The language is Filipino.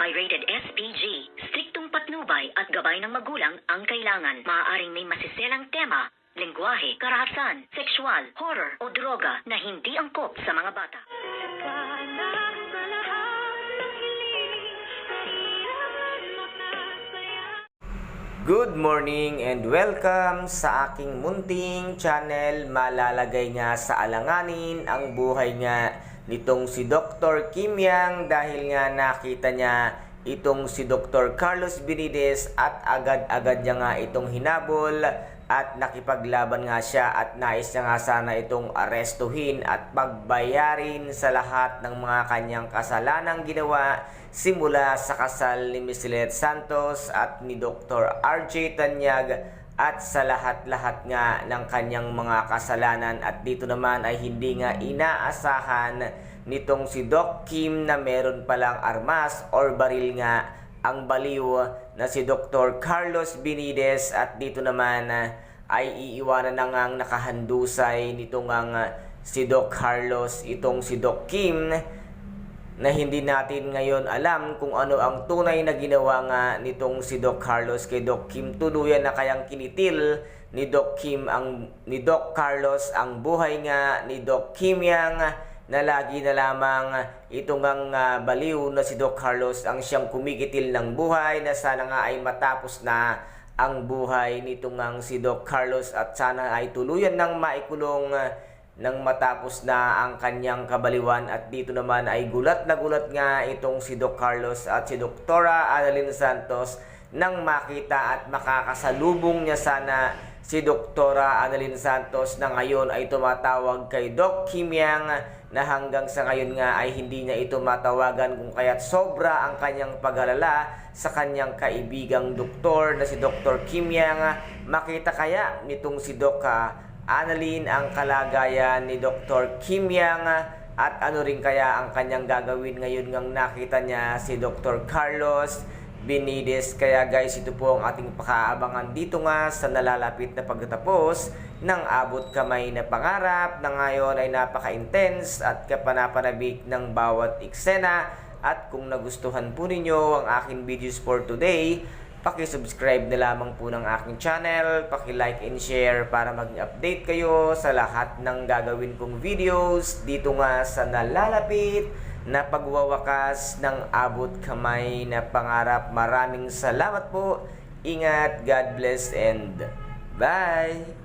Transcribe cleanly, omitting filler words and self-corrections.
Pirated SPG. Striktong patnubay at gabay ng magulang ang kailangan. Maaaring may masiselang tema, lengguwahe, karahasan, sexual, horror o droga na hindi angkop sa mga bata. Good morning and welcome sa aking munting channel. Malalagay nga sa alanganin ang buhay nga nitong si Dr. Kim Yang dahil nga nakita niya itong si Dr. Carlos Benitez at agad-agad niya nga itong hinabol at nakipaglaban nga siya at nais niya nga sana itong arestuhin at pagbayarin sa lahat ng mga kanyang kasalanang ginawa simula sa kasal ni Miss Lynette Santos at ni Dr. RJ Tanyag at sa lahat-lahat nga ng kanyang mga kasalanan. At dito naman ay hindi nga inaasahan nitong si Doc Kim na meron palang armas or baril nga ang baliw na si Dr. Carlos Benitez. At dito naman ay iiwanan na ngang nakahandusay nito ngang si Doc Carlos itong si Doc Kim na hindi natin ngayon alam kung ano ang tunay na ginawa nga nitong si Doc Carlos kay Doc Kim. Tuluyan na kayang kinitil ni Doc Carlos ang buhay nga ni Doc Kim Yang na lagi na lamang itong ang baliw na si Doc Carlos ang siyang kumikitil ng buhay na sana nga ay matapos na ang buhay nitong ang si Doc Carlos at sana ay tuluyan ng maikulong nang matapos na ang kanyang kabaliwan. At dito naman ay gulat na gulat nga itong si Doc Carlos at si Doktora Annalyn Santos nang makita at makakasalubong niya sana si Doktora Annalyn Santos na ngayon ay tumatawag kay Doc Kim Yang na hanggang sa ngayon nga ay hindi niya ito matawagan kung kaya't sobra ang kanyang pag-alala sa kanyang kaibigang doktor na si Dr. Kim Yang. Makita kaya nitong si Doc Annalyn ang kalagayan ni Dr. Kim Yang at ano rin kaya ang kanyang gagawin ngayon ngang nakita niya si Dr. Carlos Benitez. Kaya guys, ito po ang ating pakaabangan dito nga sa nalalapit na pagtatapos ng Abot Kamay na Pangarap na ngayon ay napaka-intense at kapanapanabik ng bawat eksena. At kung nagustuhan po ninyo ang aking videos for today, paki-subscribe na lamang po ng aking channel, paki-like and share para mag-update kayo sa lahat ng gagawin kong videos dito nga sa nalalapit na pagwawakas ng Abot Kamay na Pangarap. Maraming salamat po. Ingat, God bless and bye!